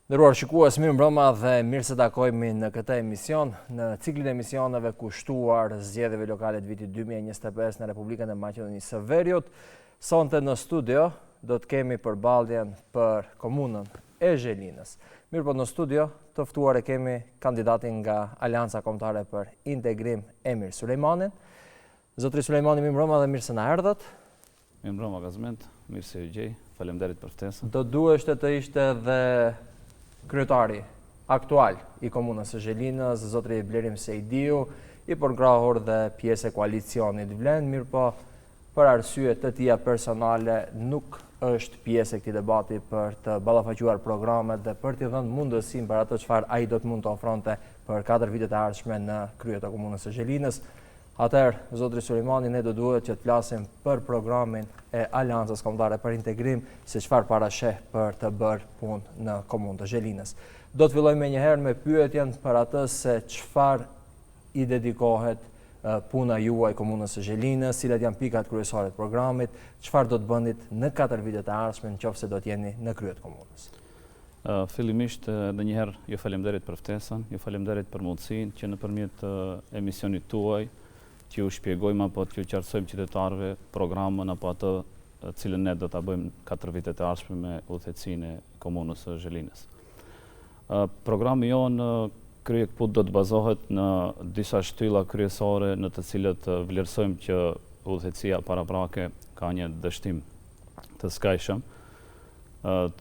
Nderuar shikues, mirëmbrëma dhe mirë se takojmë në këtë emision, në ciklin e emisioneve kushtuar zgjedhjeve lokale të vitit 2025 në Republikën e Maqedonisë së Veriut. Sonte në studio do të kemi përballjen për komunën e Zhelinës. Mirë, në studio të ftuar e kemi kandidatin nga Aleanca Kombëtare për Integrim, Emir Sulejmanin. Zotri Sulejmani, mirëmbrëma dhe mirë se na erdhët. Mirëmbrëma Gazment, mirë se ju gjej. Faleminderit për ftesën. Do duheshte të ishte dhe kryetari aktual i komunës së Zhelinës, zotri Blerim Sejdiu, i përnkrahur dhe pjesë e koalicionit Vlen, mirë po për arsye të tija personale nuk është pjesë e këtij debati për të ballafaquar programet dhe për t'i dhënë mundësinë për atë çfarë ai do të mund të ofronte për 4 vitet e ardhshme në krye të komunës së Zhelinës. Atëherë, zotri Sulejmani, ne do duhet që të flasim për programin e Aleancës Kombëtare për Integrim, se çfarë parasheh për të bërë punë në komunën të Zhelinës. Do të fillojmë menjëherë me pyetjen për atë se çfarë i dedikohet puna juaj komunës së Zhelinës, cilat janë pikat kryesore të programit, çfarë do të bënit në 4 vitet e ardhshme nëse do të jeni në krye të komunës. Fillimisht edhe një herë ju falemnderit për ftesën, ju falemnderit për mundësinë që nëpërmjet emisionit tuaj që ju shpjegojmë apo që ju qartësojmë qytetarëve programën apo atë cilën ne do ta bëjmë 4 vitet e ardhshme me udhëhecinë e komunës së Zhelinës. Programi jonë kryekput do të bazohet në disa shtylla kryesore në të cilët vlerësojmë që udhëhecia paraprake ka një dështim të skajshëm.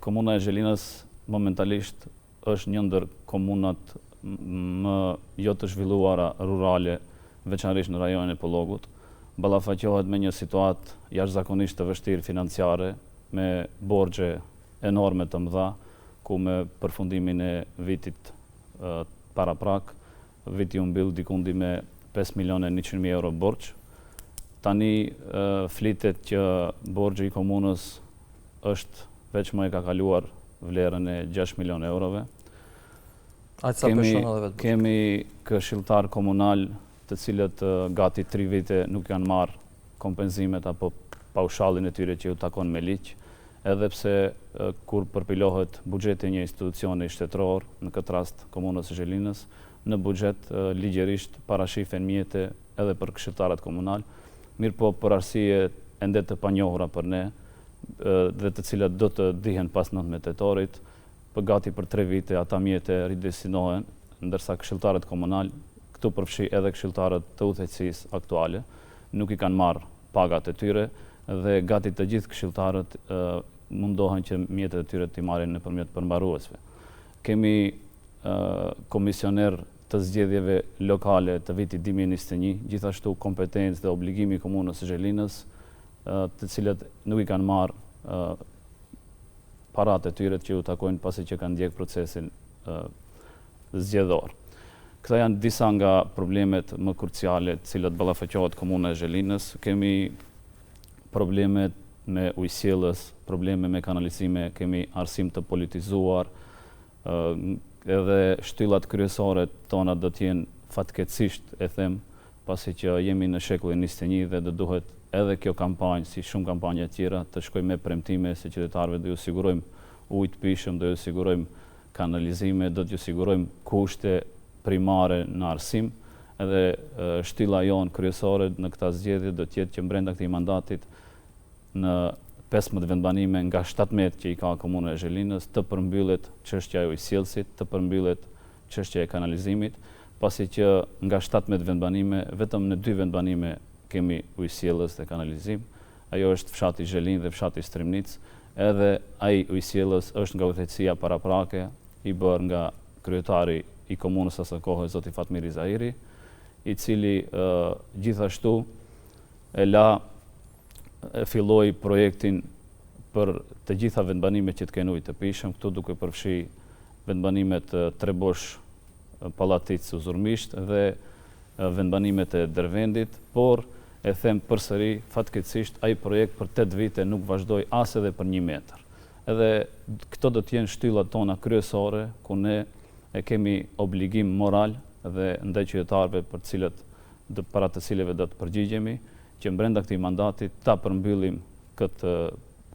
Komuna e Zhelinës momentalisht është një ndër komunat më jo të zhvilluara rurale, veçanërisht në rajonin e Pollogut, ballafaqohet me një situatë jashtëzakonisht të vështirë financiare, me borxhe enorme të mëdha, ku me përfundimin e vitit paraprak, viti u mbyll dikundi me 5.100.000 euro borxh. Tani flitet që borxhi i komunës është veç më e ka kaluar vlerën e 6 milion eurove. Kemi këshilltar komunal të cilët gati 3 vite nuk janë marrë kompenzimet apo paushallin e tyre që ju takon me ligj, edhe pse kur përpilohet buxheti një institucioni shtetëror, në këtë rast komunës së Zhelinës, në buxhet ligjërisht parashifen mjete edhe për këshilltarët komunal, mirë po për arsye ende të panjohura për ne dhe të cilat do të dihen pas 19 tetorit, për gati për 3 vite ata mjete ridestinohen, ndërsa këshilltarët komunal, këtu përfshi edhe këshilltarët të udhëhecisë aktuale, nuk i kanë marrë pagat e tyre dhe gati të gjithë këshilltarët mundohen që mjetet e tyre t'i marrin nëpërmjet përmbaruesve. Kemi komisioner të zgjedhjeve lokale të vitit 2021, gjithashtu kompetencë dhe obligimi i komunës së Zhelinës, të cilët nuk i kanë marrë paratë e tyre që u takojnë pasi që kanë ndjek procesin zgjedhor. Këta janë disa nga problemet më kruciale të cilat ballafaqohet komuna e Zhelinës. Kemi problemet me ujësjellës, probleme me kanalizime, kemi arsim të politizuar, edhe shtyllat kryesore tona do të jenë fatkeqësisht e them, pasi që jemi në shekullin 21 dhe do duhet edhe kjo kampanjë, si shumë kampanja tjera, të shkojmë me premtime se qytetarëve do ju sigurojmë ujë të pishëm, do ju sigurojmë kanalizime, do t'ju sigurojmë kushte primare në arsim, edhe shtylla jonë kryesore në këta zgjedhje do t'jetë që brenda këtij mandatit në 15 vendbanime nga 17 që i ka komuna e Zhelinës të përmbyllet çështja e ujësjellësit, të përmbyllet çështja e kanalizimit, pasi që nga 17 vendbanime vetëm në 2 vendbanime kemi ujësjellës dhe kanalizim. Ajo është fshati Zhelin dhe fshati Strymnic, edhe ai ujësjellës është nga udhëhecia paraprake i bërë nga kryetari i komunës asaj kohe, zoti Fatmiri Zahiri, i cili gjithashtu filloi projektin për të gjitha vendbanimet që të kenë ujë të pishëm, këtu duke përfshi vendbanimet Trebosh, Pallatic, Zurmisht dhe vendbanimet e Dervendit, por e them përsëri fatkeqësisht ai projekt për 8 vite nuk vazhdoi as edhe për 1 metër. Edhe këto do të jenë shtyllat tona kryesore ku ne e kemi obligim moral dhe ndaj qytetarëve para të cilëve do të përgjigjemi, që brenda këtij mandati ta përmbyllim këtë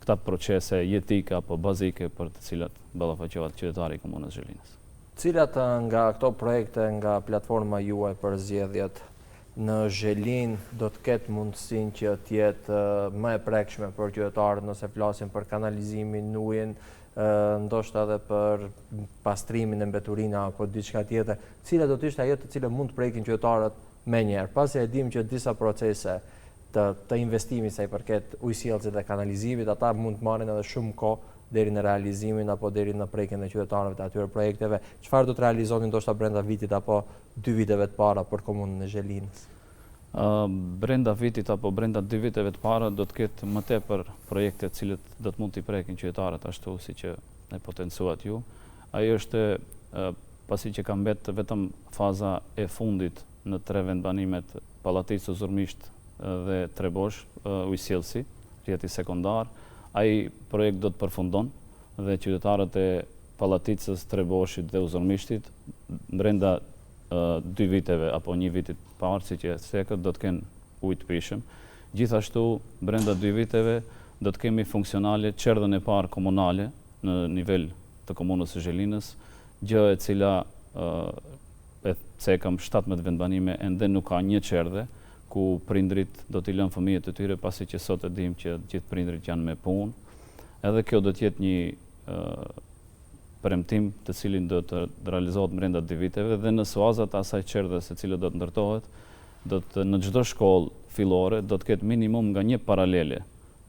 këta procese jetike apo bazike për të cilat ballafaqohet qytetari i komunës Zhelinës. Cilat nga këto projekte nga platforma juaj për zgjedhjet në Zhelinë do të ketë mundësinë që të jetë më e prekshme për qytetarët nëse flasim për kanalizimin, ujin, ndoshta edhe për pastrimin e mbeturina apo diçka tjetër, cilat do të ishte ajo të cilët mund të prekin qytetarët menjëherë, pasi e dim që disa procese të investimit sa i përket ujësjellësit dhe kanalizimit, ata mund të marrin edhe shumë kohë deri në realizimin apo deri në prekjen e qytetarëve të atyre projekteve. Çfarë do të realizoni ndoshta brenda vitit apo 2 viteve të para për komunën e Zhelinës? Brenda vitit apo brenda 2 viteve të para do të ketë më tepër projekte të cilët do të mund t'i prekin qytetarët ashtu siç e potencuat ju. Ai është pasi që ka mbetë vetëm faza e fundit në 3 vendbanimet Pallaticë, Zurmisht dhe Trebosh, ujësjellësi, rrjeti sekondar. Ai projekt do të përfundon dhe qytetarët e Pallaticës, Treboshit dhe Zurmishtit brenda 2 viteve apo 1 vitit parë, siç e thekët, do të kenë ujë të pishëm. Gjithashtu brenda 2 viteve do të kemi funksionale çerdhën e parë komunale në nivel të komunës së Zhelinës, gjë e cila e cekëm 17 vendbanime ende nuk ka një çerdhe ku prindrit do t'i lënë fëmijët e tyre pasi që sot e dim që gjithë prindrit janë me punë. Edhe kjo do t'jetë një premtim të cilin do të realizohet brenda 2 viteve dhe në suazat asaj çerdhes e cila do të ndërtohet, në çdo shkollë fillore do të ketë minimum nga një paralele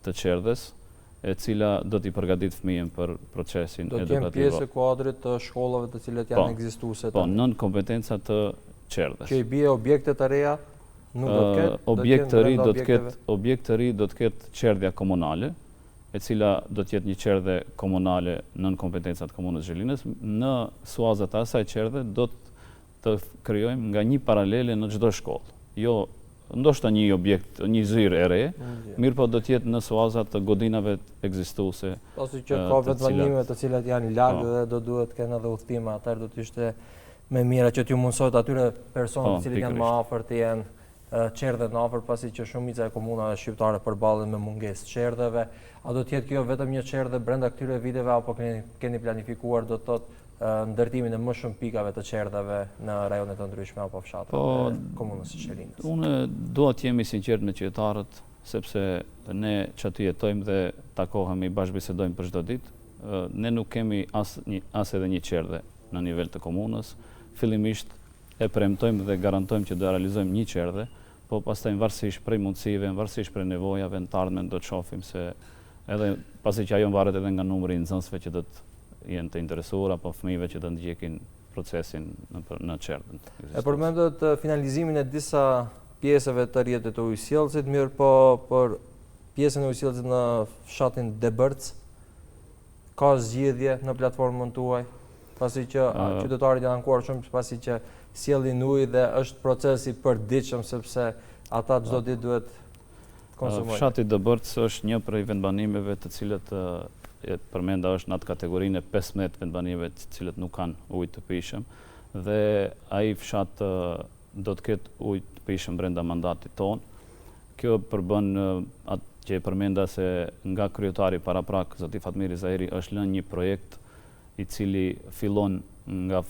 të çerdhes e cila do t'i përgatit fëmijën për procesin edukativ. Do t'jenë pjesë e kuadrit të shkollave të cilat janë ekzistuese. Po, nën kompetenca të çerdhes. Që i bie objekte të reja? Objekt të ri do të ketë çerdhja komunale, e cila do të jetë një çerdhe komunale nën kompetencat komunës Zhelinës. Në suazat e asaj çerdhe do të krijojmë nga një paralele në çdo shkollë. Jo ndoshta një objekt, një zyrë e re, mirë po do të jetë në suazat të godinave ekzistuese. Pasi që ka vendbanime të cilat janë larg dhe do duhet të kenë edhe udhëtime, atëherë do të ishte më mirë që t'ju mundsohet atyre personave të cilët janë më afër të jenë çerdhet në afër, pasi që shumica e komunave shqiptare përballen me mungesë çerdheve. A do të jetë kjo vetëm një çerdhe brenda këtyre viteve apo keni planifikuar do të thotë ndërtimin e më shumë pikave të çerdheve në rajone të ndryshme apo fshate të komunës së Zhelinës? Unë dua të jemi sinqert me qytetarët, sepse ne që aty jetojmë dhe takohemi, bashkëbisedojmë për çdo ditë. Ne nuk kemi as edhe një çerdhe në nivel të komunës. Fillimisht e premtojmë dhe garantojmë që do realizojmë një çerdhe, po pastaj varësisht prej mundësive, varësisht prej nevojave, në të ardhmen do të shohim se edhe pasi që ajo varet edhe nga numri i nxënësve që do të jenë të interesuar apo fëmijëve që do të ndjekin procesin në çerdhen. E përmendët finalizimin e disa pjesëve të rrjetit të ujësjellësit, mirë po për pjesën e ujësjellësit në fshatin Debërc ka zgjidhje në platformën tuaj, pasi që qytetarët janë ankuar shumë pasi që sjellin ujë dhe është proces i përditshëm sepse ata çdo ditë duhet konsumojnë. Fshati Debërc është një prej vendbanimeve të cilët përmenda është në atë kategorinë e 15 vendbanimeve të cilët nuk kanë ujë të pishëm dhe ai fshat do të ketë ujë të pishëm brenda mandatit ton. Kjo përbën atë që e përmenda se nga kryetari paraprak zoti Fatmiri Zahiri është lënë një projekt i cili fillon nga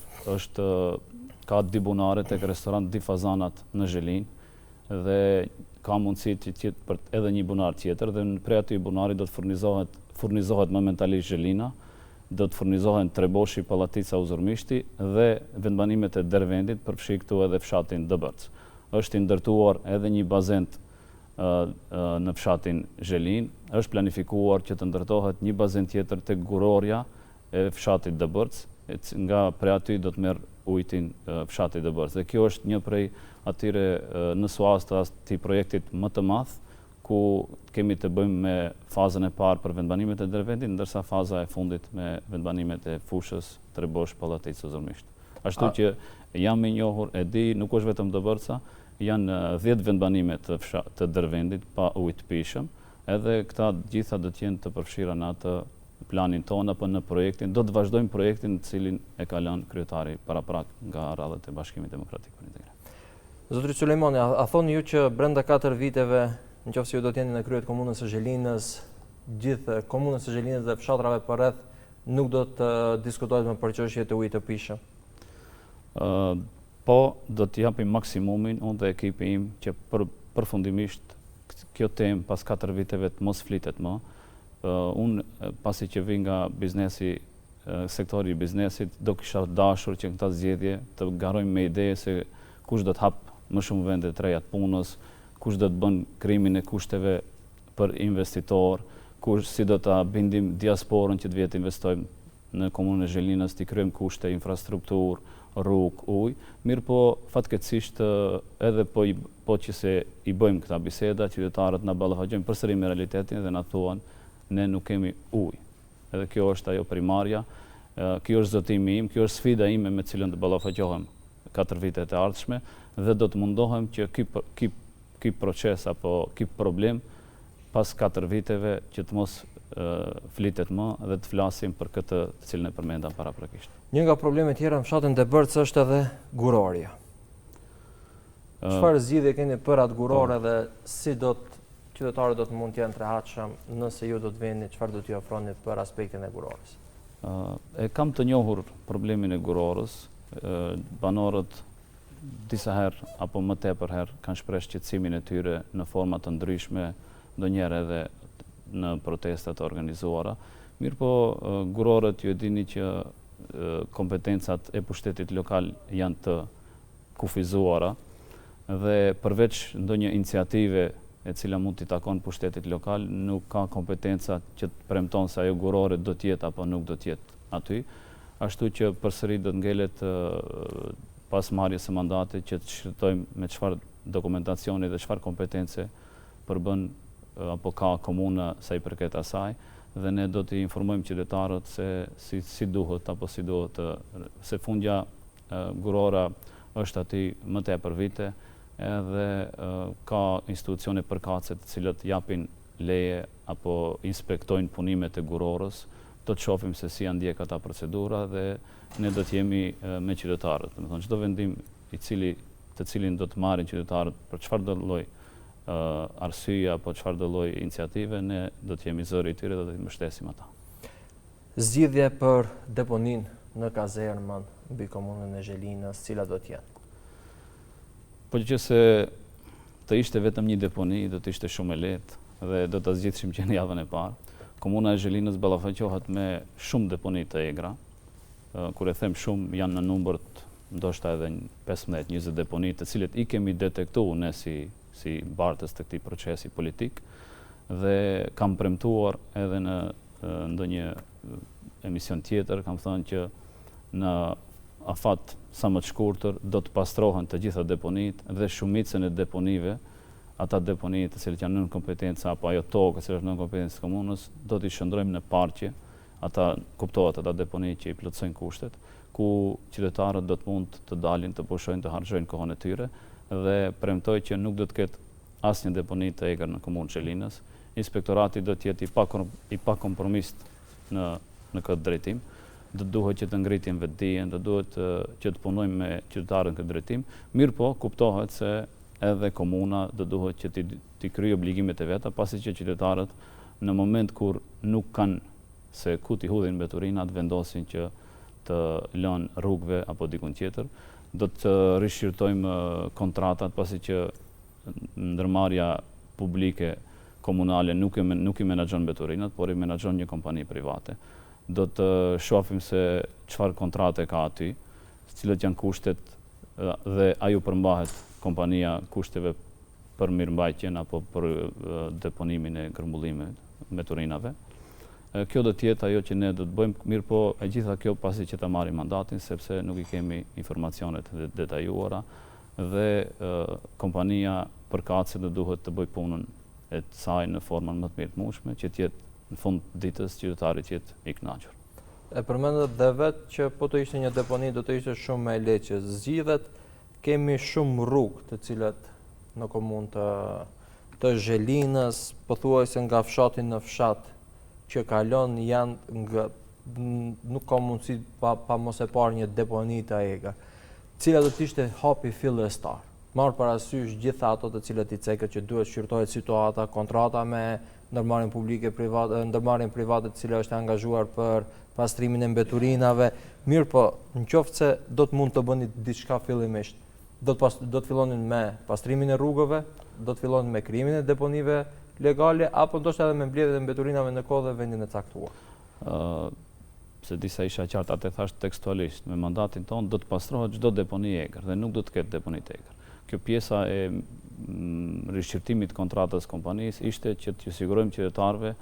ka 2 bunare tek restorant Di Fazanat në Zhelinë dhe ka mundësi të jetë për edhe një bunar tjetër dhe prej aty bunari do të furnizohet momentalisht Zhelina, do të furnizohen Treboshi, Pallatica, Zurmishti dhe vendbanimet e Dervendit përfshi këtu edhe fshatin Debërc. Është i ndërtuar edhe një bazent në fshatin Zhelinë, është planifikuar që të ndërtohet një bazent tjetër tek Gurorja e fshatit Debërc, nga prej aty do të merr ujtin fshatit Debërc. Dhe kjo është një prej atyre në suazë të atij projektit më të madh, ku kemi të bëjmë me fazën e parë për vendbanimet e Dervendit, ndërsa faza e fundit me vendbanimet e Fushës, Trebosh, Pallaticë, Zurmisht. Ashtu që jam i njohur, e di, nuk është vetëm Debërca, janë 10 vendbanime të Dervendit pa ujë të pishëm, edhe këta gjitha do të jenë të përfshira në atë planin tonë apo në projektin. Do të vazhdojmë projektin në cilin e ka lënë kryetari paraprak nga radhët e Bashkimit Demokratik për Integrim. Zotri Sulejmani, a thoni ju që brenda 4 viteve, nëse ju do të jeni në krye të komunës së Zhelinës, gjithë komunës së Zhelinës dhe fshatrave përreth nuk do të diskutohet më për çështje të ujit të pishëm? Po, do të japim maksimumin unë dhe ekipi im që përfundimisht kjo temë pas 4 viteve të mos flitet më. Unë pasi që vi nga biznesi, sektori i biznesit, do kisha dashur që në këta zgjedhje të garojmë me ide se kush do të hap më shumë vende të reja të punës, kush do të bën krimin e kushteve për investitor, si do të bindim diasporën që të vjetë investojmë në komunën e Zhelinës, të kryejmë kushte, infrastrukturë, rrugë, ujë. Mirë po, fatkeqësisht edhe po që se i bëjmë këta biseda, qytetarët na ballafagjojnë përsëri me realitetin dhe na thuan ne nuk kemi ujë. Edhe kjo është ajo primarja, kjo është zotimi im, kjo është sfida ime me cilën të ballafaqohem 4 vitet e ardhshme dhe do të mundohem që ky proces apo ky problem pas 4 viteve që të mos flitet më dhe të flasim për këtë të cilën e përmenda paraprakisht. Një nga problemet tjera në fshatin Debërcë është edhe gurorja. Çfarë zgjidhje keni për atë gurore dhe si do të qytetarët do të mund të jenë të rehatshëm nëse ju do të vini, çfarë do t'i ofroni për aspektin e gurorës? E kam të njohur problemin e gurorës. Banorët disa herë apo më tepër herë kanë shprehur shqetësimin e tyre në forma të ndryshme, ndonjëherë edhe në protesta të organizuara. Mirë po, gurorët ju e dini që kompetencat e pushtetit lokal janë të kufizuara dhe përveç ndonjë iniciative e cila mund t'i takon pushtetit lokal, nuk ka kompetenca që të premton se ajo gurore do t'jetë apo nuk do t'jetë aty. Ashtu që përsëri do të ngelet pas marrjes së mandatit që të shërtojmë me çfarë dokumentacioni dhe çfarë kompetence përbën apo ka komuna sa i përket asaj dhe ne do t'i informojmë qytetarët se si duhet apo si duhet se fundja gurora është aty më tepër vite edhe ka institucione përkatëse të cilët japin leje apo inspektojnë punimet e gurorës. Do të shohim se si janë ndjek ata procedura dhe ne do të jemi me qytetarët. Domethënë çdo vendim të cilin do të marrin qytetarët për çfarë do lloj arsye apo çfarë do lloj iniciative, ne do të jemi zëri i tyre dhe do t'i mbështesim ata. Zgjidhje për deponinë në kazermën mbi komunën e Zhelinës, cila do të jenë? Po që se të ishte vetëm një deponi, do të ishte shumë e lehtë dhe do ta zgjidhshim që në javën e parë. Komuna e Zhelinës ballafaqohet me shumë deponi të egra. Kur e them shumë, janë në numër ndoshta edhe 15-20 deponi të cilët i kemi detektuar ne si bartës të këtij procesi politik dhe kam premtuar edhe në ndonjë emision tjetër, kam thënë që në afat sa më të shkurtër do të pastrohen të gjitha deponitë dhe shumicën e deponive, ata deponi të cilët janë nën kompetenca apo ajo tokë që është nën kompetencë të komunës, do t'i shndrojmë në parqe, ata kuptohet ata deponi që i plotësojnë kushtet, ku qytetarët do të mund të dalin të pushojnë, të harxojnë kohën e tyre dhe premtoj që nuk do të ketë asnjë deponi të egër në komunën Zhelinës. Inspektorati do të jetë i pakompromist në këtë drejtim. Do duhet që të ngritim vetdijen, do duhet që të punojmë me qytetarët në këtë drejtim. Mirë po, kuptohet se edhe komuna do duhet që t'i kryejë obligimet e veta, pasi që qytetarët në moment kur nuk kanë se ku t'i hudhin mbeturinat, vendosin që të lënë rrugëve apo dikun tjetër. Do të rishqyrtojmë kontratat, pasi që ndërmarrja publike komunale nuk i menaxhon mbeturinat, por i menaxhon një kompani private. Do të shohim se çfarë kontrate ka aty, cilët janë kushtet dhe ajo përmbahet kompania kushteve për mirëmbajtjen apo për deponimin e grëmbullimeve, mbeturinave. Kjo do të jetë ajo që ne do të bëjmë, mirë po e gjitha kjo pasi që ta marrim mandatin, sepse nuk i kemi informacionet detajuara dhe kompania përkatëse do duhet të bëjë punën e saj në formën më të mirëtmueshme, që të jetë në fund ditës qytetarit të jetë i kënaqur. E përmendet dhe vetë që po të ishte një deponi do të ishte shumë më e lehtë që zgjidhet. Kemi shumë rrugë të cilat në komunë të Zhelinës, pothuajse nga fshati në fshat që kalon janë nuk ka mundësi pa mos e parë një deponi të egër. Cila do të ishte hapi fillestar marrë parasysh gjitha ato të cilët i cekët që duhet shqyrtohet situata, kontrata me ndërmarrjen publike private, ndërmarrjen private të cila është angazhuar për pastrimin e mbeturinave. Mirë po, nëse se do të mund të bëni diçka fillimisht, do të fillonin me pastrimin e rrugëve, do të fillonin me krijimin e deponive legale, apo ndoshta edhe me mbledhjen e mbeturinave në kohë dhe vendin e caktuar. Se disa isha qartë, atë thash tekstualisht, me mandatin tonë do të pastrohet çdo deponi e egër dhe nuk do të ketë deponi të egër. Kjo pjesa e rishqyrtimit të kontratës kompanisë ishte që t'ju sigurojmë qytetarëve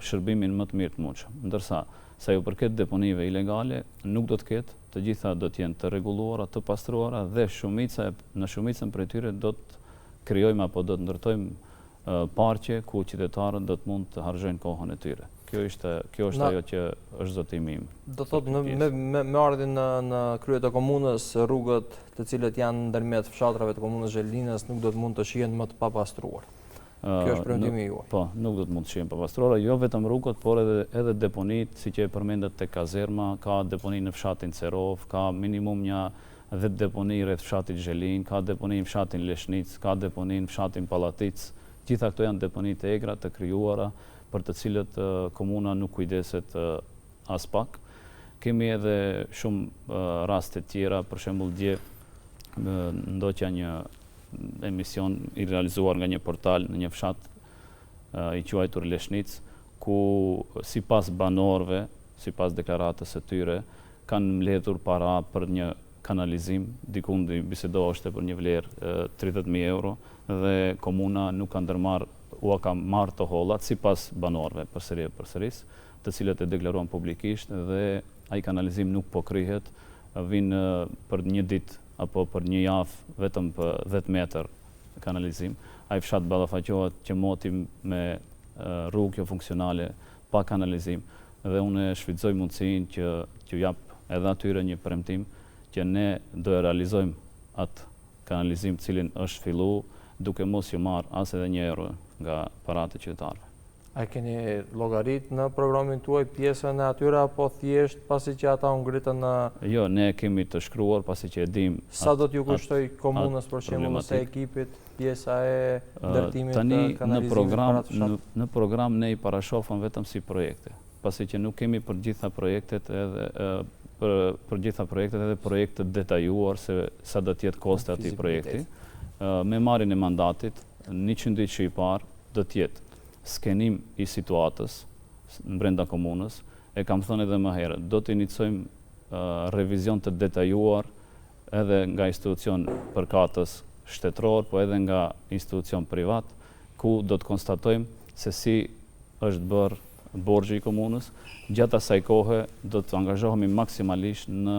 shërbimin më të mirë të mundshëm. Ndërsa sa ju përket deponive ilegale, nuk do të ketë, të gjitha do të jenë të rregulluara, të pastruara dhe në shumicën prej tyre do të krijojmë apo do të ndërtojmë parqe ku qytetarët do të mund të harxojnë kohën e tyre. Kjo është ajo që është zotimi im. Do thotë me ardhin në krye të komunës, rrugët të cilët janë ndërmjet fshatrave të komunës Zhelinës nuk do të mund të shihen më të papastruar. Kjo është premtimi juaj. Po, nuk do të mund të shihen papastruar, jo vetëm rrugët, por edhe deponit, siç e përmendet te kazerma, ka deponi në fshatin Cerov, ka minimum një 10 deponi rreth fshatit Zhelin, ka deponi në fshatin Leshnic, ka deponi në fshatin Pallatic. Gjitha këto janë deponi të egra, të krijuara, për të cilët komuna nuk kujdeset as pak. Kemi edhe shumë raste tjera, për shembull dje ndoqja një emision i realizuar nga një portal në një fshat i quajtur Leshnic, ku sipas banorëve, sipas deklaratës së tyre, kanë mbledhur para për një kanalizim, dikund bisedoheshte për një vlerë 30.000 euro dhe komuna nuk ka ndërmarrë ka marrë të hollat sipas banorëve përsëris, të cilët e deklaruan publikisht dhe ai kanalizim nuk po kryhet, vinë për një ditë apo për një javë vetëm për 10 metër kanalizim. Ai fshat ballafaqohet që moti me rrugë jo funksionale pa kanalizim dhe unë shfrytëzoj mundësinë që t'ju jap edhe atyre një premtim që ne do e realizojmë atë kanalizim cilin është fillu duke mos ju marrë as edhe 1 euro nga paratë e qytetarëve. A keni llogarit në programin tuaj pjesën e atyre apo thjesht pasi që ata u ngritën në... Jo, ne kemi të shkruar pasi që e dim... Sa do t'ju kushtoj komunës për shembull ose ekipit pjesa e ndërtimit të kanalizimit? Tani në program ne i parashofëm vetëm si projekte, pasi që nuk kemi për gjitha projektet edhe projekte detajuar se sa do t'jetë kosti atij projekti. Me marrjen e mandatit, 100 ditë që i parë do t'jetë skenim i situatës brenda komunës, e kam thënë edhe më herët, do të inicojmë revizion të detajuar edhe nga institucion përkatës shtetëror, po edhe nga institucion privat, ku do të konstatojmë se si është bërë borxhi i komunës. Gjatë asaj kohe do të angazhohemi maksimalisht në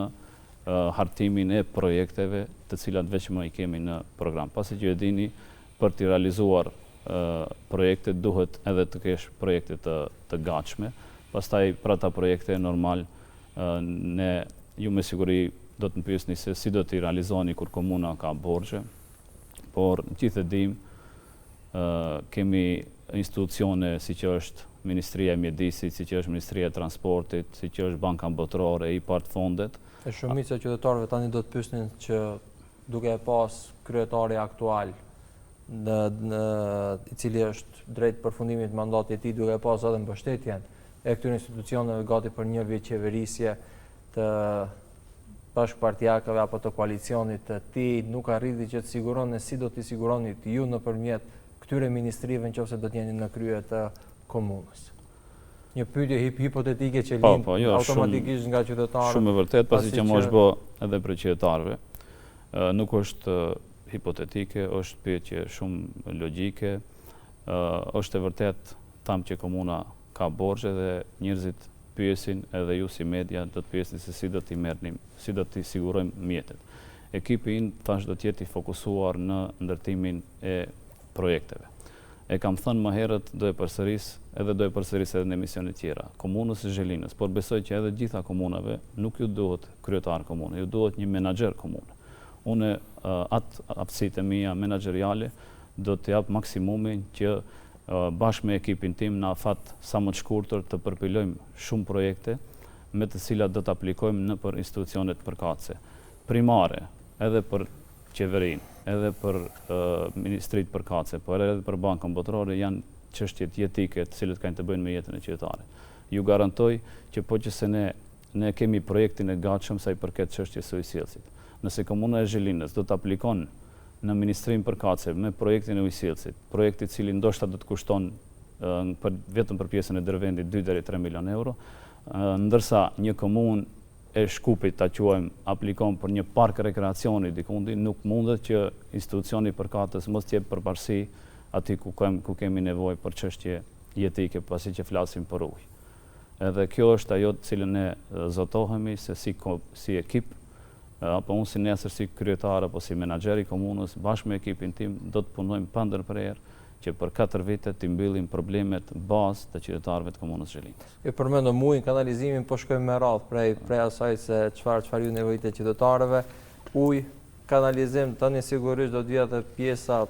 hartimin e projekteve të cilat veç më i kemi në program. Pasi që e dini, për të realizuar projekte duhet edhe të kesh projekte të gatshme. Pastaj për ata projekte normal ju me siguri do të më pyesni se si do t'i realizoni kur komuna ka borxhe. Por gjithë e dim, kemi institucione si që është Ministria e Mjedisit, si që është Ministria e Transportit, si që është Banka Botërore, i part fondet. E shumica e qytetarëve tani do të pyesnin që duke e pas kryetari aktual i cili është drejt përfundimit mandatit i duke pas edhe mbështetjen e këtyre institucioneve gati për një vit qeverisje të bashkëpartijakëve apo të koalicionit të tij, nuk arriti që të siguroni si do t'i siguroni ju nëpërmjet këtyre ministrive nëse do të jeni në krye të komunës. Një pyetje hipotetike që lind automatikisht nga qytetarët. Shumë e vërtet, pasi që më është bë edhe për qytetarëve. Nuk është hipotetike, është pyetje shumë logjike. Është e vërtet tam që komuna ka borxhe dhe njerëzit pyesin, edhe ju si media do të pyesni se si do t'i merrnim, si do t'i sigurojmë mjetet. Ekipi im tash do të jetë i fokusuar në ndërtimin e projekteve. E kam thënë më herët, do e përsëris edhe në emisione tjera, komunës së Zhelinës, por besoj që edhe gjitha komunave nuk ju duhet kryetar komune, ju duhet një menaxher komune. Unë atë aftësitë mia menaxheriale do të jap maksimumin që bashkë me ekipin tim në afat sa më të shkurtër të përpilojmë shumë projekte me të cilat do të aplikojmë në për institucionet përkatëse. Primare, edhe për qeverinë, edhe për ministritë përkatëse, por edhe për Bankën Botërore janë çështjet jetike të cilët kanë të bëjnë me jetën e qytetarit. Ju garantoj që po që se ne kemi projektin e gatshëm sa i përket çështjes së ujësillësit. Nëse Komuna e Zhelinës do të aplikon në Ministrinë përkatëse me projektin e ujësillësit, projekti i cili ndoshta do të kushton vetëm për pjesën e Dervendit 2 deri 3 milion euro, ndërsa një komunë e Shkupit ta quajmë aplikon për një park rekreacioni dikundi, nuk mundet që institucioni përkatës mos të jep përparësi aty ku kemi nevojë për çështje jetike, pasi që flasim për ujë. Edhe kjo është ajo të cilën ne zotohemi se si ekip, apo unë si nesër si kryetar apo si menaxher i komunës, bashkë me ekipin tim do të punojmë pa ndërprerje që për 4 vite të mbyllim problemet bazë të qytetarëve të komunës Zhelinës. Ju përmendëm ujin, kanalizimin, po shkojmë me radhë prej asaj se çfarë ju nevojit e qytetarëve. Ujë, kanalizim, tani sigurisht do të vijë edhe pjesa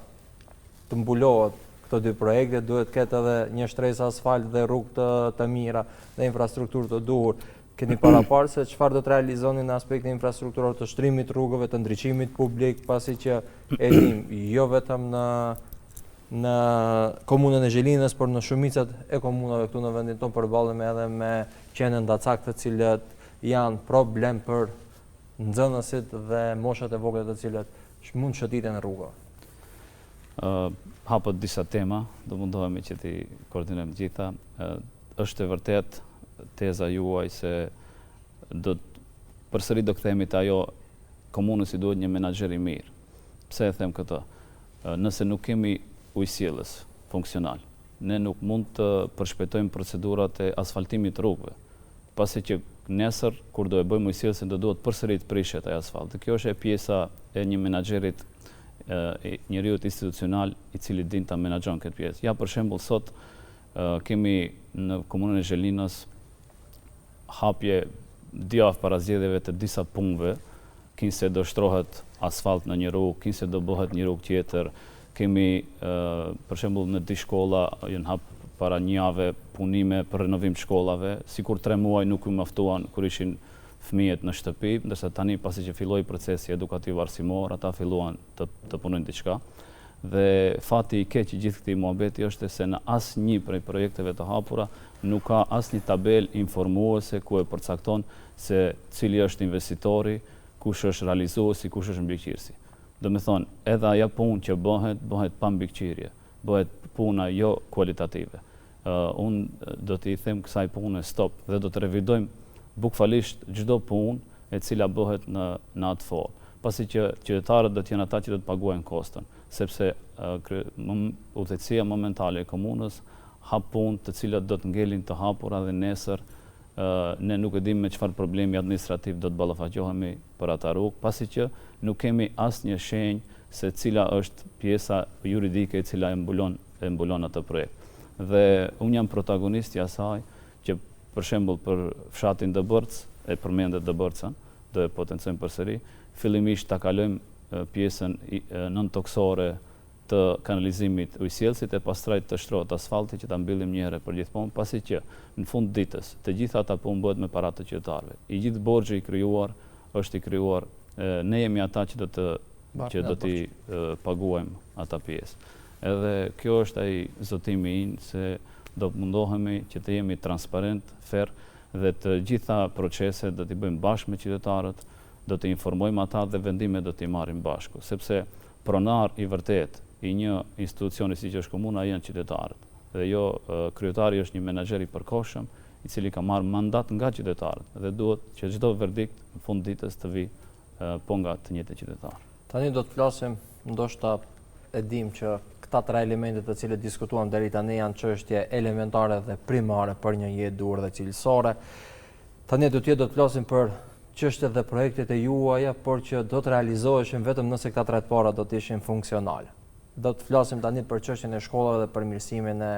të mbulohet këto dy projekte, duhet ketë edhe një shtresë asfalt dhe rrugë të mira dhe infrastrukturë të duhur. Keni paraparë se çfarë do të realizoni në aspektin infrastrukturor të shtrimit rrugëve, të ndriçimit publik, pasi që e dim jo vetëm në komunën e Zhelinës, por në shumicat e komunave këtu në vendin tonë përballemi edhe me qene ndacak të cilët janë problem për nxënësit dhe moshat e vogla të cilët mund shëtiten në rrugëve. Hapët disa tema, do mundohemi që ti koordinojmë gjitha. Është e vërtet teza juaj se përsëri do kthehemi te ajo komunës i duhet një menaxher i mirë. Pse e them këtë? Nëse nuk kemi ujësillës funksional, ne nuk mund të përshpejtojmë procedurat e asfaltimit të rrugëve, pasi që nesër kur do e bëjmë ujësillësin do duhet përsëri të prishet ai asfalt. Kjo është pjesa e një menaxherit, njeriu institucional i cili din ta menaxhon këtë pjesë. Ja për shembull sot kemi në komunën e Zhelinës hapje djavë para zgjedhjeve të disa punëve, kinse do shtrohet asfalt në një rrugë, kinse do bëhet një rrugë tjetër. Kemi për shembull në di shkolla janë hap para një jave punime për renovim të shkollave, sikur 3 muaj nuk u mjaftuan kur ishin fëmijët në shtëpi, ndërsa tani pasi që filloi procesi edukativ arsimor, ata filluan të punojnë diçka. Dhe fati i keq i gjithë këtij muhabeti është se në asnjë prej projekteve të hapura nuk ka asnjë tabelë informuese ku e përcakton se cili është investitori, kush është realizuesi, kush është mbikëqyrësi. Do me thonë, edhe ajo punë që bëhet pa mbikëqyrje, bëhet puna jo kualitative. Unë do t'i them kësaj pune stop dhe do të revidojmë bukfalisht çdo punë e cila bëhet në atë formë. Pasi që qytetarët do të jenë ata që do të paguajnë kostën, sepse udhëheqësia momentale e komunës hap punë të cilat do të ngelin të hapura dhe nesër ne nuk e dimë me çfarë problemi administrativ do të ballafaqohemi për ata rrugë, pasi që nuk kemi asnjë shenjë se cila është pjesa juridike e cila e mbulon atë projekt. Dhe unë jam protagonist i asaj që për shembull për fshatin Dëbërc, e përmendet Dëbërcën, do e potencojmë përsëri, fillimisht ta kalojmë pjesën nëntoksore të kanalizimit ujësillësit e pastaj të shtrohet asfalti që ta mbyllim një herë për gjithmonë, pasi që në fund ditës të gjitha ata punë bëhet me paratë të qytetarëve. I gjithë borxhi i krijuar është i krijuar, ne jemi ata që do t'i paguajmë ata pjesë. Edhe kjo është ai zotimi im se do mundohemi që të jemi transparent, fair dhe të gjitha proceset do t'i bëjmë bashkë me qytetarët, do të informojmë ata dhe vendimet do t'i marrim bashku, sepse pronar i vërtet i një institucioni si që është komuna janë qytetarët. Dhe jo kryetari është një menaxher i përkohshëm i cili ka marrë mandat nga qytetarët dhe duhet që çdo verdikt në fund ditës të vi po nga të njëjtë qytetarë. Tani do të flasim, ndoshta e dim që këta 3 elemente të cilët diskutuam deri tani janë çështje elementare dhe primare për një jetë duhur dhe cilësore. Tani do të flasim për çështjet dhe projektet e juaja, por që do të realizoheshin vetëm nëse këta 3 të para do të ishin funksionale. Do të flasim tani për çështjen e shkollave dhe përmirësimin e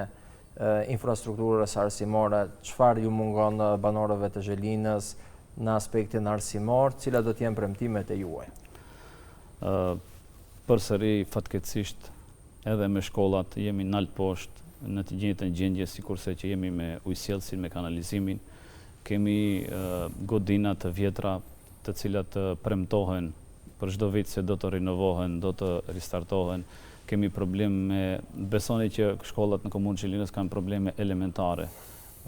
infrastrukturës arsimore, çfarë ju mungon banorëve të Zhelinës në aspektin arsimor, cilat do të jenë premtimet e juaja. Përsëri fatkeqësisht edhe me shkollat jemi nalt poshtë në të njëjtën gjendje sikurse që jemi me ujësillësin, me kanalizimin. Kemi godina të vjetra të cilat premtohen për çdo vit se do të rinovohen, do të ristartohen. Kemi probleme besoni që shkollat në komunën Zhelinës kanë probleme elementare.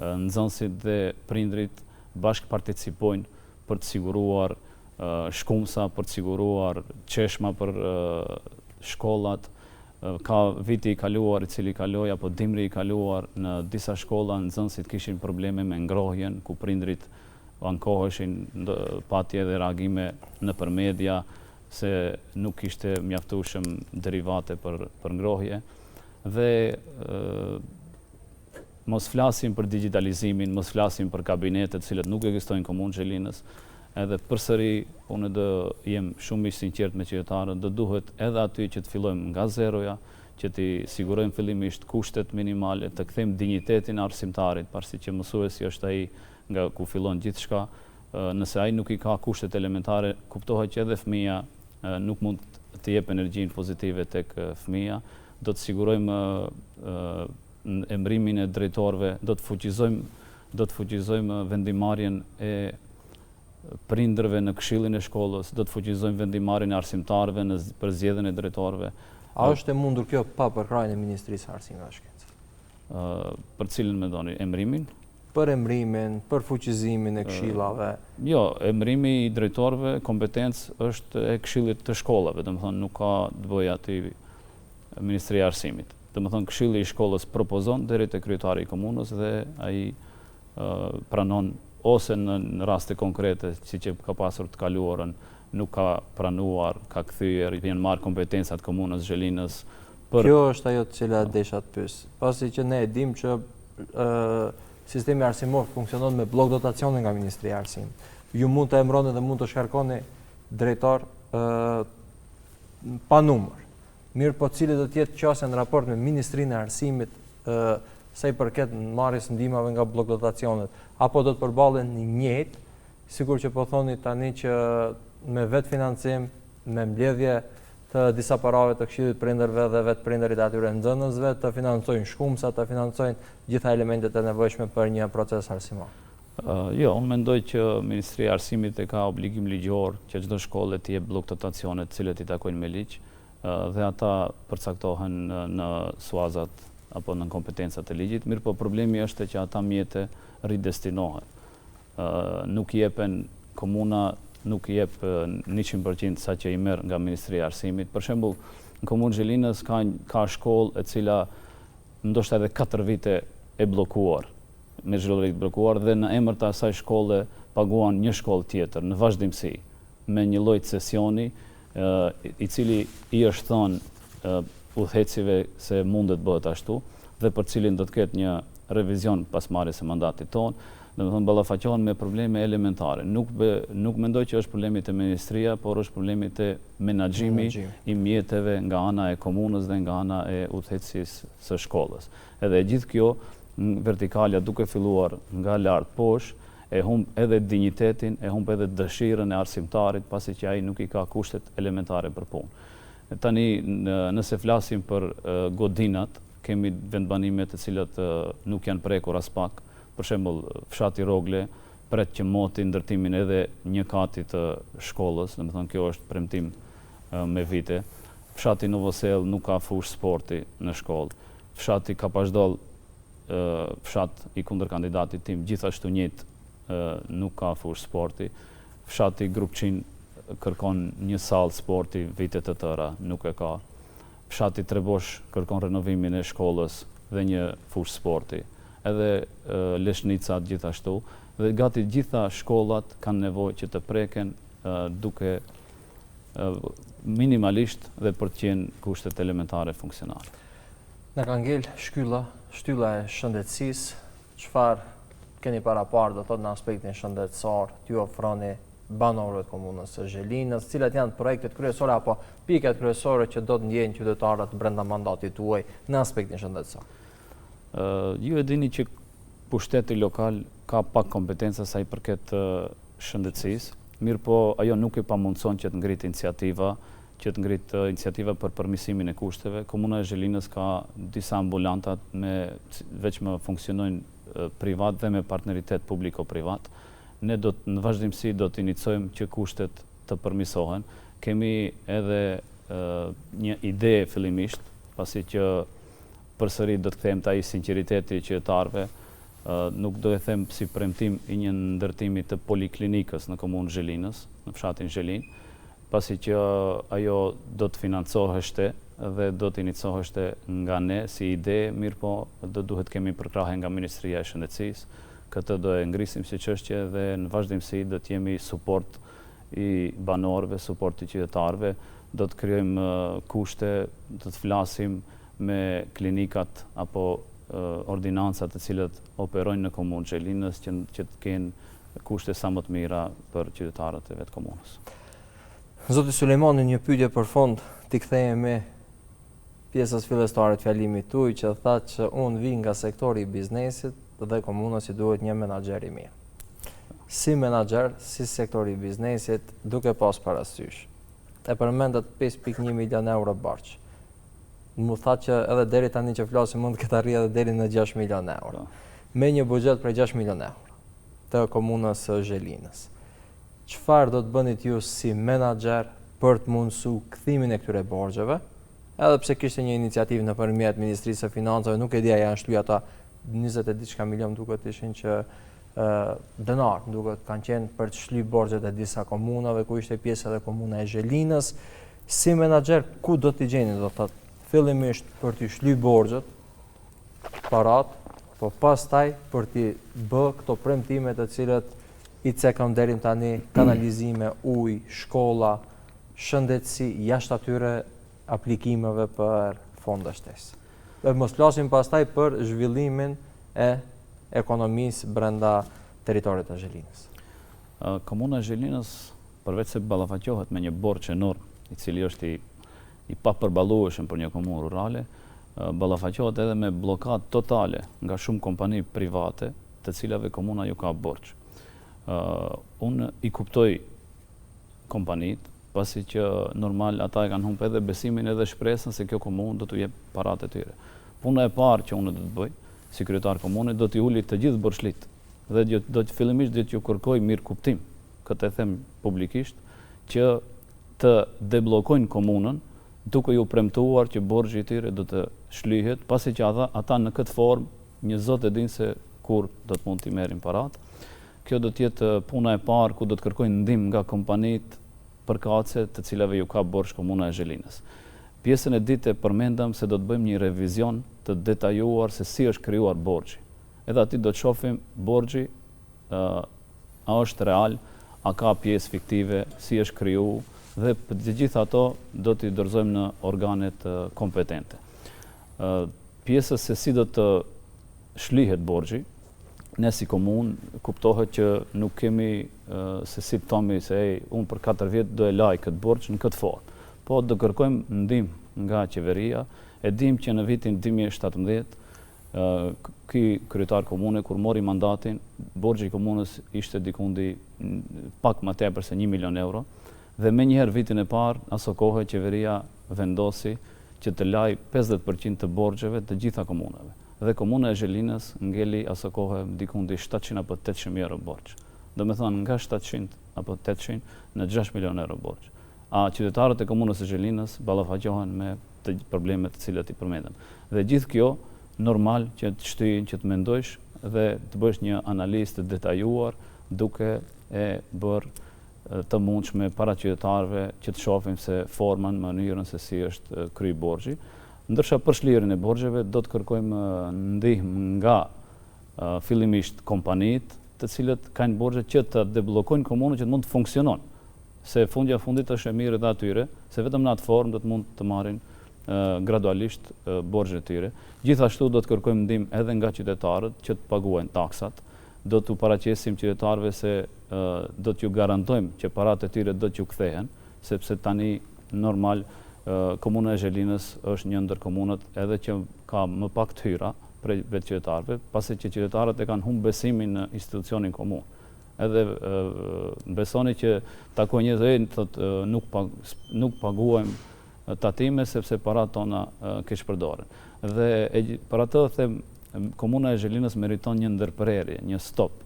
Nxënësit dhe prindrit bashkë participojnë për të siguruar shkumsa, për të siguruar qeshma për shkollat. Ka viti i kaluar i cili kaloi apo dimri i kaluar në disa shkolla nxënësit kishin probleme me ngrohjen, ku prindrit ankoheshin, pati edhe reagime nëpër media se nuk ishte mjaftueshëm derivate për ngrohje. Dhe mos flasim për digitalizimin, mos flasim për kabinetet të cilët nuk ekzistojnë në komunën Zhelinës. Edhe përsëri unë do jem shumë i sinqert me qytetarët, do duhet edhe aty që të fillojmë nga zeroja, që të sigurojmë fillimisht kushtet minimale, të kthejmë dinjitetin e arsimtarit, pasi që mësuesi është ai nga ku fillon gjithçka. Nëse ai nuk i ka kushtet elementare, kuptohet që edhe fëmia nuk mund të jep energjinë pozitive tek fëmia. Do të sigurojmë emërimin e drejtorëve, do të fuqizojmë vendimarrjen e prindërve në këshillin e shkollës, do të fuqizojmë vendimarrjen e arsimtarëve për zgjedhjen e drejtorëve. A është e mundur kjo pa përkrahjen e Ministrisë së Arsimit dhe Shkencës? Për cilën mendoni, emërimin? Për emërimin, për fuqizimin e këshillave. Jo, emërimi i drejtorëve, kompetencë është e këshillit të shkollave, domethënë nuk ka të bëjë aty Ministria e Arsimit. Domethënë këshilli i shkollës propozon deri te kryetari i komunës dhe ai pranon ose në raste konkrete, siç e ka pasur të kaluarën, nuk ka pranuar, ka kthyer, janë marrë kompetencat komunës Zhelinës. Kjo është ajo të cila desha të pyes. Pasi që ne e dimë që sistemi arsimor funksionon me blok dotacione nga Ministria e Arsimit. Ju mund të emëroni dhe mund të shkarkoni drejtor pa numër. Mirë po cili do të jetë qasja në raport me Ministrinë e Arsimit sa i përket marrjes ndihmave nga blok dotacionet, apo do të përballen një njëjtë, sikur që po thoni tani që me vetë financim, me mbledhje të disa parave të këshillit prindërve dhe vetë prindërit atyre nxënësve të financojnë shkumsa, të financojnë gjitha elementet e nevojshme për një proces arsimor. Jo, unë mendoj që Ministria e Arsimit e ka obligim ligjor që çdo shkollë të jep blok dotacione të cilët i takojnë me ligj dhe ata përcaktohen në suazat apo në kompetencat e ligjit. Mirë po problemi është që ata mjete ridestinohen. Nuk jepen komuna, nuk jep 100% sa që i merr nga Ministria e Arsimit. Për shembull, në komunën Zhelinës ka shkollë e cila ndoshta edhe 4 vite e bllokuar, me zhvillim të bllokuar dhe në emër të asaj shkolle paguan një shkollë tjetër në vazhdimsi me një lloj cesioni i cili i është thënë udhëhecive se mundet bëhet ashtu dhe për cilin do të ketë një revizion pas marrjes së mandatit tonë. Domethënë ballafaqohen me probleme elementare. Nuk mendoj që është problemi te ministria, por është problemi te menaxhimi i mjeteve nga ana e komunës dhe nga ana e udhëhecisë së shkollës. Edhe gjithë kjo vertikalja duke filluar nga lart poshtë e humb edhe dinjitetin, e humb edhe dëshirën e arsimtarit, pasi që ai nuk i ka kushtet elementare për punë. Tani nëse flasim për godinat, kemi vendbanime të cilat nuk janë prekur as pak. Për shembull, fshati Rogle pret që moti ndërtimin edhe një kati të shkollës, domethënë kjo është premtim me vite. Fshati Novosel nuk ka fushë sporti në shkollë. Fshati Kapashdoll, fshat i kundër kandidatit tim, gjithashtu njëjtë nuk ka fushë sporti. Fshati Grupçin kërkon një sallë sporti vite të tëra, nuk e ka. Fshati Trebosh kërkon renovimin e shkollës dhe një fushë sporti. Edhe Leshnica gjithashtu, dhe gati gjitha shkollat kanë nevojë që të preken duke minimalisht dhe për të qenë kushtet elementare funksionale. Na ka ngel shtylla e shëndetësisë, çfarë keni paraparë do thotë në aspektin shëndetësor, t'ju ofroni banorëve të komunës së Zhelinës, cilat janë projektet kryesore apo pikat kryesore që do të ndjejnë qytetarët brenda mandatit tuaj në aspektin shëndetësor? Ju e dini që pushteti lokal ka pak kompetenca sa i përket shëndetësisë, mirë po ajo nuk i pamundson që të ngrit iniciativa për përmirësimin e kushteve. Komuna e Zhelinës ka disa ambulantat veç më funksionojnë privat dhe me partneritet publiko-privat. Ne në vazhdimsi do të iniciojmë që kushtet të përmirësohen. Kemi edhe një ide fillimisht, pasi që përsëri do të kthejmë ai sinqeriteti qytetarëve, nuk do e them si premtim i një ndërtimi të poliklinikës në komunën Zhelinës, në fshatin Zhelin, pasi që ajo do të financoheshte dhe do të inicoheshte nga ne si ide, mirë po do duhet kemi përkrahje nga Ministria e Shëndetësisë. Këtë do e ngrisim si çështje dhe në vazhdimsi do të jemi suport i banorëve, suport i qytetarëve, do të krijojmë kushte, do të flasim me klinikat apo ordinancat të cilët operojnë në komunë Zhelinës që të kenë kushte sa më të mira për qytetarët e vetë komunës. Zoti Sulejmani, një pyetje për fond, t'i kthehemi pjesës fillestare të fjalimit tuaj që tha që unë vi nga sektori i biznesit dhe komuna si duhet një menaxher i mirë. Si menaxher, si sektori i biznesit, duke pas parasysh. E përmendet 5.1 milion euro borxh. Mu tha që edhe deri tani që flasim mund të ketë arrijë edhe deri në 6 milion euro. Me një buxhet për 6 milion euro të komunës së Zhelinës. Çfarë do të bënit ju si menaxher për të mundësu kthimin e këtyre borxheve? Edhe pse kishte një iniciativë nëpërmjet Ministrisë së Financave, nuk e di a janë shlyej ata 20 e diçka milion duket ishin që denar duket kanë qenë për të shlyj borxhet e disa komunave ku ishte pjesë edhe komuna e Zhelinës. Si menaxher ku do t'i gjeni, do thotë fillimisht për t'i shlyj borxhet, parat, po pastaj për t'i bë këto premtime të cilët i cekëm deri tani, kanalizime, ujë, shkolla, shëndetësi, jashtë atyre aplikimeve për fonde shtesë. Dhe mos flasim pastaj për zhvillimin e ekonomisë brenda territorit të Zhelinës. Komuna e Zhelinës, përveç se ballafaqohet me një borxh enorm, i cili është i papërballueshëm për një komunë rurale, ballafaqohet edhe me blokadë totale nga shumë kompani private, të cilave komuna ju ka borxh. Unë i kuptoj kompanitë, pasi që normal ata e kanë humbur edhe besimin edhe shpresën se kjo komunë do t'u jep paratë e tyre. Puna e parë që unë do të bëj, si kryetar komune, do t'i uli të gjithë borxhlit dhe do të fillimisht do t'ju kërkoj mirë kuptim, këtë e them publikisht, që të deblokojnë komunën duke ju premtuar që borxhi i tyre do të shlyhet, pasi që ata në këtë formë një zot e din se kur do të mund t'i merrin paratë. Kjo do të jetë puna e parë ku do të kërkojnë ndihmë nga kompanitë përkatëse të cilave ju ka borxh komuna e Zhelinës. Pjesën e dytë përmendëm se do të bëjmë një revizion të detajuar se si është krijuar borxhi. Edhe aty do të shohim borxhi a është real, a ka pjesë fiktive, si është krijuar dhe për të gjitha ato do t'i dorëzojmë në organet kompetente. Pjesës se si do të shlihet borxhi, ne si komunë kuptohet që nuk kemi se si thomi se unë për 4 vjet do e laj këtë borxh në këtë formë. Po do kërkojmë ndihmë nga qeveria. E dim që në vitin 2017 ky kryetar komune kur mori mandatin, borxhi i komunës ishte dikundi pak më tepër se 1 milion euro dhe menjëherë vitin e parë aso kohë qeveria vendosi që të laj 50% të borxheve të gjitha komunave. Dhe komuna e Zhelinës ngeli aso kohë dikundi 700 apo 800 euro borxh. Do me thonë nga 700 apo 800 në 6 milion euro borxh. A qytetarët e komunës së Zhelinës ballafaqohen me të problemet të cilat i përmendëm. Dhe gjithë kjo normal që të shtyjnë, që të mendojsh dhe të bësh një analizë të detajuar duke e bërë të mundshme para qytetarëve që të shohin se formën, mënyrën se si është kryer borxhi. Ndërsa për shlirjen e borxheve do të kërkojmë ndihmë nga fillimisht kompanitë të cilët kanë borxhe që të deblokojnë komunën që të mund të funksionon. Se fundja fundit është e mirë edhe atyre, se vetëm në atë formë do të mund të marrin gradualisht borxhet e tyre. Gjithashtu do të kërkojmë ndihmë edhe nga qytetarët që të paguajnë taksat. Do t'u paraqesim qytetarëve se do t'ju garantojmë që paratë e tyre do t'ju kthehen, sepse tani normal komuna e Zhelinës është një ndër komunat edhe që ka më pak të hyra për vetë qytetarëve, pasi që qytetarët e kanë humbur besimin në institucionin komunë. Edhe besoni që takoj njerëz thotë nuk paguajmë tatime sepse paratë tona keq përdoren. Dhe për atë them komuna e Zhelinës meriton një ndërprerje, një stop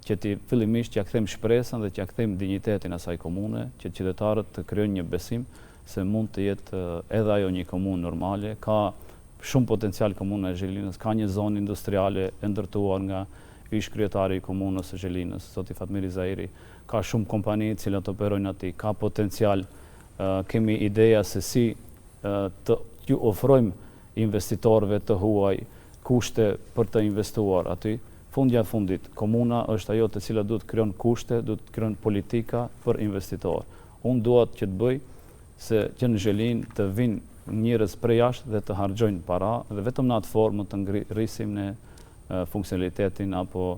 që ti fillimisht t'ja kthejmë shpresën dhe t'ja kthejmë dinjitetin asaj komune, që qytetarët të krijojnë një besim se mund të jetë edhe ajo një komunë normale, ka shumë potencial komuna e Zhelinës, ka një zonë industriale e ndërtuar nga ish kryetari i komunës së Zhelinës, zoti Fatmiri Zahiri, ka shumë kompani të cilat operojnë aty, ka potencial, kemi ideja se si t'ju ofrojmë investitorëve të huaj kushte për të investuar aty. Fundja fundit, komuna është ajo të cilat duhet krijon kushte, duhet krijon politika për investitor. Unë duat që të bëj se që në Zhelinë të vinë njerëz prej jashtë dhe të harxojnë para dhe vetëm në atë formë të ngrisim në funksionalitetin apo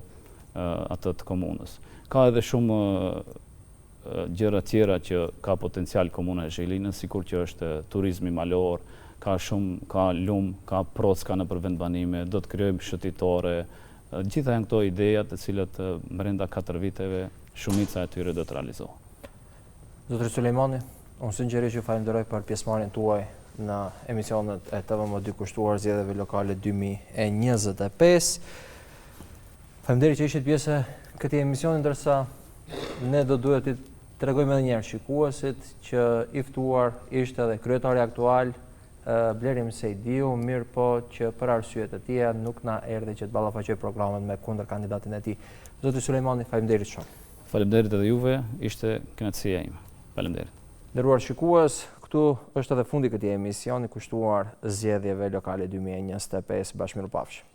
atë të komunës. Ka edhe shumë gjëra tjera që ka potencial komuna e Zhelinës, sikur që është turizmi malor, ka lum, ka procka në përvendbanime, do të krijojmë shëtitore. Gjitha janë këto ideja të cilat brenda 4 viteve shumica e tyre do të realizohen. Zotri Sulejmani, unë sinqerisht ju falenderoj për pjesëmarrjen tuaj në emisionet e TVM2 kushtuar zgjedhjeve lokale 2025. Faleminderit që ishit pjesë e këtij emisioni, ndërsa ne do duhet të tregojmë edhe një herë shikuesit që i ftuar ishte edhe kryetari aktual Blerim Sejdiu, mirë po që për arsyet e tija nuk na erdhi që të ballafaqoj programet me kundër kandidatin e tij. Zoti Sulejmani, faleminderit shumë. Faleminderit edhe juve, ishte kënaqësia ime. Faleminderit. Nderuar shikues, këtu është edhe fundi këtij emisioni kushtuar zgjedhjeve lokale 2025. Bashkëmirupafshim.